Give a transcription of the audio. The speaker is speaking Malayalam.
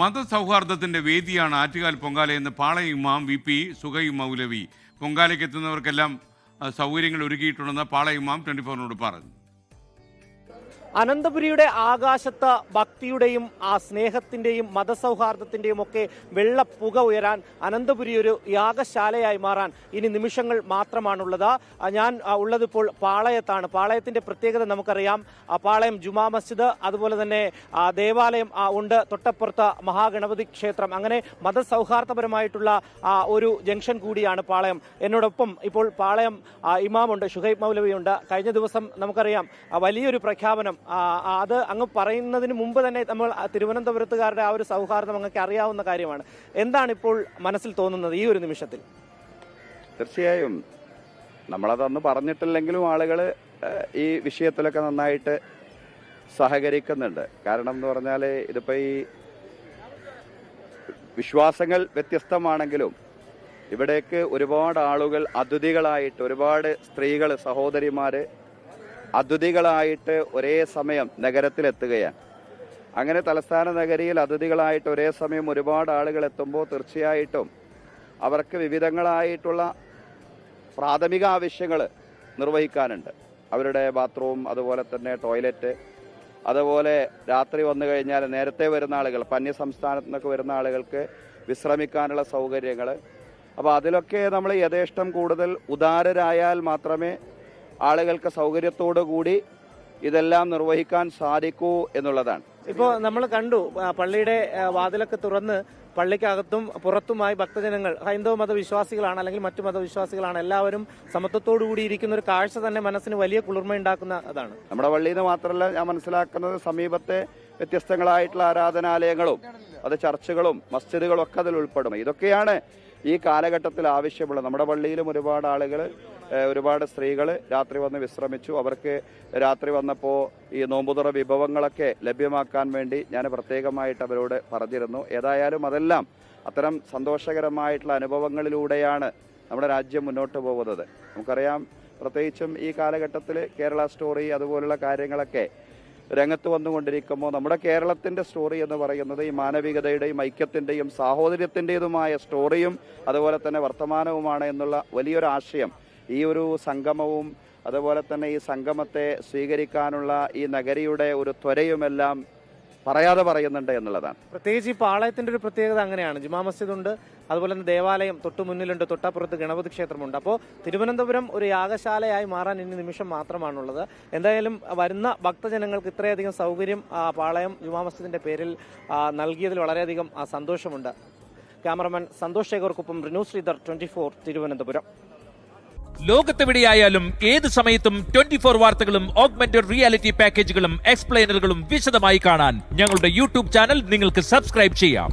മതസൗഹാർദ്ദത്തിന്റെ വേദിയാണ് ആറ്റുകാൽ പൊങ്കാലയെന്ന് പാളയം ഇമാം VP സുഹൈബ് മൗലവി. പൊങ്കാലയ്ക്ക് എത്തുന്നവർക്കെല്ലാം സൗകര്യങ്ങൾ ഒരുക്കിയിട്ടുണ്ടെന്ന് പാളയം ഇമാം 24-നോട് പറഞ്ഞു. അനന്തപുരിയുടെ ആകാശത്ത് ഭക്തിയുടെയും ആ സ്നേഹത്തിന്റെയും മതസൗഹാർദ്ദത്തിന്റെയും ഒക്കെ വെള്ളപ്പുക ഉയരാൻ അനന്തപുരി ഒരു യാഗശാലയായി മാറാൻ ഇനി നിമിഷങ്ങൾ മാത്രമാണുള്ളത്. ഞാൻ ഉള്ളതിപ്പോൾ പാളയത്താണ്. പാളയത്തിന്റെ പ്രത്യേകത നമുക്കറിയാം. പാളയം ജുമാ മസ്ജിദ്, അതുപോലെ തന്നെ ദേവാലയം ഉണ്ട്, തൊട്ടപ്പുറത്ത് മഹാഗണപതി ക്ഷേത്രം. അങ്ങനെ മതസൗഹാർദ്ദപരമായിട്ടുള്ള ഒരു ജംഗ്ഷൻ കൂടിയാണ് പാളയം. എന്നോടൊപ്പം ഇപ്പോൾ പാളയം ഇമാമുണ്ട്, ഷുഹൈബ് മൗലവിയുണ്ട്. കഴിഞ്ഞ ദിവസം നമുക്കറിയാം വലിയൊരു പ്രഖ്യാപനം, അത് അങ്ങ് പറയുന്നതിന് മുമ്പ് തന്നെ നമ്മൾ തിരുവനന്തപുരത്തുകാരുടെ ആ ഒരു സൗഹാർദ്ദം അങ്ങക്ക് അറിയാവുന്ന കാര്യമാണ്. എന്താണ് ഇപ്പോൾ മനസ്സിൽ തോന്നുന്നത് ഈ ഒരു നിമിഷത്തിൽ? തീർച്ചയായും നമ്മളതൊന്ന് പറഞ്ഞിട്ടില്ലെങ്കിലും ആളുകൾ ഈ വിഷയത്തിലൊക്കെ നന്നായിട്ട് സഹകരിക്കുന്നുണ്ട്. കാരണം എന്ന് പറഞ്ഞാൽ ഇതിപ്പോൾ ഈ വിശ്വാസങ്ങൾ വ്യത്യസ്തമാണെങ്കിലും ഇവിടേക്ക് ഒരുപാട് ആളുകൾ അതിഥികളായിട്ട്, ഒരുപാട് സ്ത്രീകൾ, സഹോദരിമാർ അതിഥികളായിട്ട് ഒരേ സമയം നഗരത്തിലെത്തുകയാണ്. അങ്ങനെ തലസ്ഥാന നഗരിയിൽ അതിഥികളായിട്ട് ഒരേ സമയം ഒരുപാട് ആളുകൾ എത്തുമ്പോൾ തീർച്ചയായിട്ടും അവർക്ക് വിവിധങ്ങളായിട്ടുള്ള പ്രാഥമിക ആവശ്യങ്ങൾ നിർവഹിക്കാനുണ്ട്. അവരുടെ ബാത്റൂം, അതുപോലെ തന്നെ ടോയ്ലറ്റ്, അതുപോലെ രാത്രി വന്നു കഴിഞ്ഞാൽ നേരത്തെ വരുന്ന ആളുകൾ, അന്യ സംസ്ഥാനത്തു നിന്നൊക്കെ വരുന്ന ആളുകൾക്ക് വിശ്രമിക്കാനുള്ള സൗകര്യങ്ങൾ. അപ്പോൾ അതിലൊക്കെ നമ്മൾ യഥേഷ്ടം കൂടുതൽ ഉദാരരായാൽ മാത്രമേ ആളുകൾക്ക് സൗകര്യത്തോടു കൂടി ഇതെല്ലാം നിർവഹിക്കാൻ സാധിക്കൂ എന്നുള്ളതാണ്. ഇപ്പോൾ നമ്മൾ കണ്ടു പള്ളിയുടെ വാതിലൊക്കെ തുറന്ന് പള്ളിക്കകത്തും പുറത്തുമായി ഭക്തജനങ്ങൾ, ഹൈന്ദവ മതവിശ്വാസികളാണ് അല്ലെങ്കിൽ മറ്റു മതവിശ്വാസികളാണ്, എല്ലാവരും സമത്വത്തോടു കൂടി ഇരിക്കുന്ന ഒരു കാഴ്ച തന്നെ മനസ്സിന് വലിയ കുളിർമയുണ്ടാക്കുന്ന അതാണ്. നമ്മുടെ പള്ളിയിൽ നിന്ന് മാത്രമല്ല ഞാൻ മനസ്സിലാക്കുന്നത്, സമീപത്തെ വ്യത്യസ്തങ്ങളായിട്ടുള്ള ആരാധനാലയങ്ങളും അത് ചർച്ചുകളും മസ്ജിദുകളും ഒക്കെ അതിൽ ഉൾപ്പെടും. ഇതൊക്കെയാണ് ഈ കാലഘട്ടത്തിൽ ആവശ്യമുള്ളത്. നമ്മുടെ പള്ളിയിലും ഒരുപാട് ആളുകൾ, ഒരുപാട് സ്ത്രീകൾ രാത്രി വന്ന് വിശ്രമിച്ചു. അവർക്ക് രാത്രി വന്നപ്പോൾ ഈ നോമ്പുതുറ വിഭവങ്ങളൊക്കെ ലഭ്യമാക്കാൻ വേണ്ടി ഞാൻ പ്രത്യേകമായിട്ട് അവരോട് പറഞ്ഞിരുന്നു. ഏതായാലും അതെല്ലാം അത്തരം സന്തോഷകരമായിട്ടുള്ള അനുഭവങ്ങളിലൂടെയാണ് നമ്മുടെ രാജ്യം മുന്നോട്ട് പോകുന്നത്. നമുക്കറിയാം, പ്രത്യേകിച്ചും ഈ കാലഘട്ടത്തിൽ കേരള സ്റ്റോറി അതുപോലുള്ള കാര്യങ്ങളൊക്കെ രംഗത്ത് വന്നുകൊണ്ടിരിക്കുമ്പോൾ നമ്മുടെ കേരളത്തിൻ്റെ സ്റ്റോറി എന്ന് പറയുന്നത് ഈ മാനവികതയുടെയും ഐക്യത്തിൻ്റെയും സാഹോദര്യത്തിൻ്റെതുമായ സ്റ്റോറിയും അതുപോലെ തന്നെ വർത്തമാനവുമാണ് എന്നുള്ള വലിയൊരു ആശയം ഈ ഒരു സംഗമവും അതുപോലെ തന്നെ ഈ സംഗമത്തെ സ്വീകരിക്കാനുള്ള ഈ നഗരിയുടെ ഒരു ത്വരയുമെല്ലാം പറയാതെ പറയുന്നുണ്ട് എന്നുള്ളതാണ്. പ്രത്യേകിച്ച് ഈ പാളയത്തിന്റെ ഒരു പ്രത്യേകത അങ്ങനെയാണ്. ജുമാ മസ്ജിദ് ഉണ്ട്, അതുപോലെ തന്നെ ദേവാലയം തൊട്ടു മുന്നിലുണ്ട്, തൊട്ടപ്പുറത്ത് ഗണപതി ക്ഷേത്രമുണ്ട്. അപ്പോൾ തിരുവനന്തപുരം ഒരു യാഗശാലയായി മാറാൻ ഇനി നിമിഷം മാത്രമാണുള്ളത്. എന്തായാലും വരുന്ന ഭക്തജനങ്ങൾക്ക് ഇത്രയധികം സൗകര്യം പാളയം ജുമാ മസ്ജിദിന്റെ പേരിൽ നൽകിയതിൽ വളരെയധികം സന്തോഷമുണ്ട്. ക്യാമറമാൻ സന്തോഷ് ശേഖർക്കൊപ്പം റിനു ശ്രീധർ, 24 തിരുവനന്തപുരം. ലോകത്തെവിടെയായാലും ഏത് സമയത്തും 24 വാർത്തകളും ഓഗ്മെന്റഡ് റിയാലിറ്റി പാക്കേജുകളും എക്സ്പ്ലെയിനറുകളും വിശദമായി കാണാൻ ഞങ്ങളുടെ യൂട്യൂബ് ചാനൽ നിങ്ങൾക്ക് സബ്സ്ക്രൈബ് ചെയ്യാം.